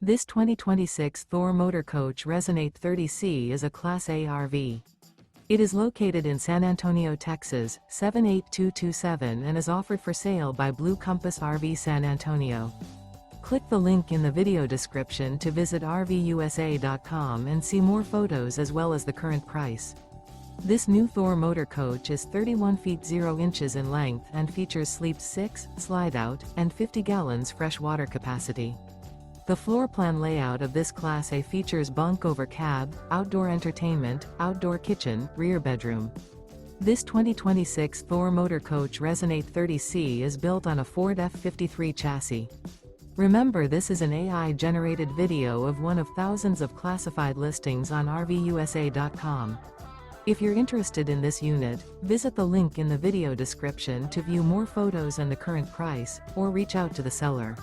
This 2026 Thor Motor Coach Resonate 30C is a Class A RV. It is located in San Antonio, Texas, 78227 and is offered for sale by Blue Compass RV San Antonio. Click the link in the video description to visit RVUSA.com and see more photos as well as the current price. This new Thor Motor Coach is 31 feet 0 inches in length and features Sleep 6, Slideout, and 50 gallons fresh water capacity. The floor plan layout of this Class A features bunk over cab, outdoor entertainment, outdoor kitchen, rear bedroom. This 2026 Thor Motor Coach Resonate 30C is built on a Ford F53 chassis. Remember, this is an AI-generated video of one of thousands of classified listings on RVUSA.com. If you're interested in this unit, visit the link in the video description to view more photos and the current price, or reach out to the seller.